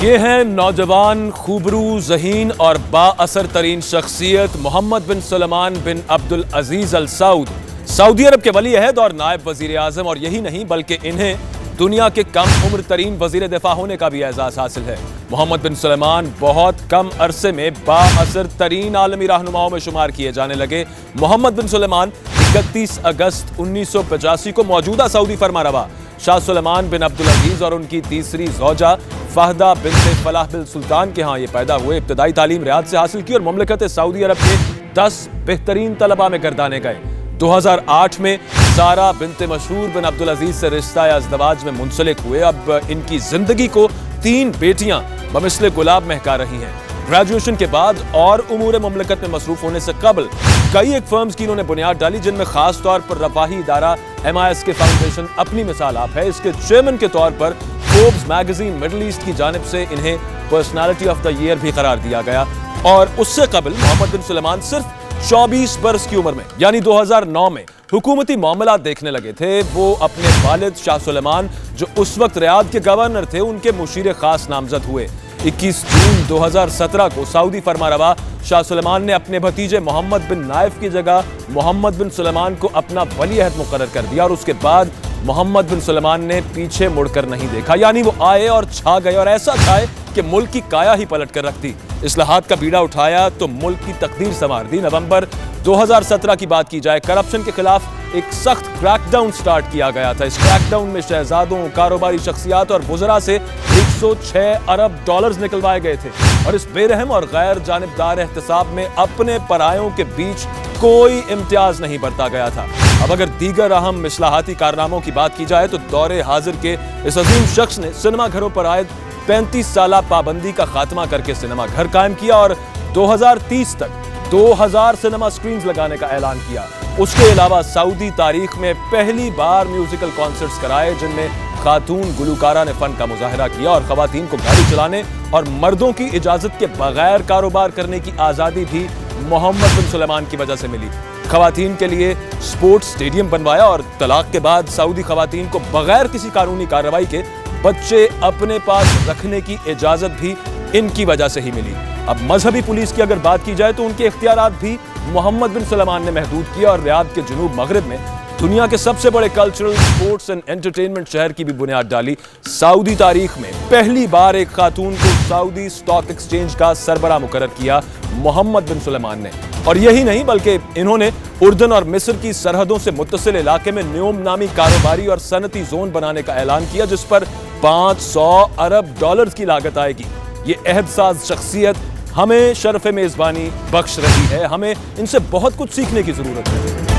ये है नौजवान, खूबरू, ज़हीन और बाअसर तरीन शख्सियत मोहम्मद बिन सलमान बिन अब्दुल अजीज अल सऊद, सऊदी अरब के वली अहद और नायब वजीर आजम। और यही नहीं बल्कि इन्हें दुनिया के कम उम्र तरीन वजीर दिफा होने का भी एजाज हासिल है। मोहम्मद बिन सलमान बहुत कम अरसे में बाअसर तरीन आलमी रहनुमाओं में शुमार किए जाने लगे। मोहम्मद बिन सलमान 31 अगस्त 1985 को मौजूदा सऊदी फरमारवा शाह सुलेमान बिन अब्दुल अजीज और उनकी तीसरी ज़ौजा फहदा बिन्ते फलाह बिन सुल्तान के यहाँ ये पैदा हुए। इब्तदाई तालीम रियाद से हासिल की और मुमलिकत सऊदी अरब के 10 बेहतरीन तलबा में गर्दाने गए। 2008 में सारा बिन्ते मशहूर बिन अब्दुल अजीज से रिश्ता अज़दवाज में मुंसलिक हुए। अब इनकी जिंदगी को 3 बेटियां बमिसले गुलाब महका रही हैं। ग्रेजुएशन के बाद और उमूर मुमलिकत में मसरूफ होने से कबल कई एक फर्म्स की इन्होंने बुनियाद डाली, जिनमें खास तौर पर रफाही इदारा MIS के फाउंडेशन अपनी मिसाल आप है। इसके चेयरमैन के तौर पर फोर्ब्स मैगजीन मिडल ईस्ट की जानिब से इन्हें पर्सनालिटी ऑफ द ईयर भी करार दिया गया। और उससे कबल मोहम्मद बिन सलमान सिर्फ 24 बरस की उम्र में यानी 2009 में हुकूमती मामला देखने लगे थे। वो अपने वालिद शाह सुलेमान, जो उस वक्त रियाद के गवर्नर थे, उनके मुशीर खास नामजद हुए। 21 जून 2017 को सऊदी फरमारवा शाह सुलेमान ने अपने भतीजे मोहम्मद बिन नाइफ की जगह मोहम्मद बिन सलमान को अपना वली अहद मुकर्रर कर दिया। और उसके बाद मोहम्मद बिन सलमान ने पीछे मुड़कर नहीं देखा, यानी वो आए और छा गए, और ऐसा छाए कि मुल्क की काया ही पलट कर रख दी। इस्लाहात का बीड़ा उठाया तो मुल्क की तकदीर संवार दी। नवंबर 2017 की बात की जाए, करप्शन के खिलाफ एक सख्त क्रैकडाउन स्टार्ट किया गया था। इस क्रैकडाउन में शहजादों, कारोबारी शख्सियात और वुज़रा से 106 अरब डॉलर्स निकलवाए गए थे। और इस बेरहम और गैर जानिबदार एहतसाब में अपने परायों के बीच कोई इम्तियाज नहीं बरता गया था। अब अगर दीगर अहम इस्लाहाती कारनामों की बात की जाए तो दौरे हाजिर के इस अजीम शख्स ने सिनेमा घरों पर आयद 35 साला पाबंदी का खात्मा करके सिनेमा घर कायम किया और 2030 तक 2000 सिनेमा स्क्रीन्स लगाने का ऐलान किया। उसके अलावा सऊदी तारीख में पहली बार म्यूजिकल कॉन्सर्ट्स कराए, जिनमें खातून गुलकारा ने फन का मुजाहरा किया। और खवातीन को गाड़ी चलाने और मर्दों की इजाजत के बगैर कारोबार करने की आज़ादी भी मोहम्मद बिन सलमान की वजह से मिली। खवातीन के लिए स्पोर्ट्स स्टेडियम बनवाया और तलाक के बाद सऊदी खवातीन को बगैर किसी कानूनी कार्रवाई के बच्चे अपने पास रखने की इजाजत भी इनकी वजह से ही मिली। अब मजहबी पुलिस की अगर बात की जाए तो उनके इख्तियारात भी मोहम्मद बिन सलमान ने महदूद किया और रियाद के जुनूब मगरिब में दुनिया के सबसे बड़े कल्चरल, स्पोर्ट्स एंड एंटरटेनमेंट शहर की भी बुनियाद डाली। सऊदी तारीख में पहली बार एक खातून को सऊदी स्टॉक एक्सचेंज का सरबराह मुकर्रर किया मोहम्मद बिन सलमान ने। और यही नहीं बल्कि इन्होंने उर्दन और मिस्र की सरहदों से मुत्तसिल इलाके में न्योम नामी कारोबारी और सनती जोन बनाने का ऐलान किया, जिस पर 500 अरब डॉलर्स की लागत आएगी। ये अहदसाज शख्सियत हमें शर्फ मेज़बानी बख्श रही है। हमें इनसे बहुत कुछ सीखने की जरूरत है।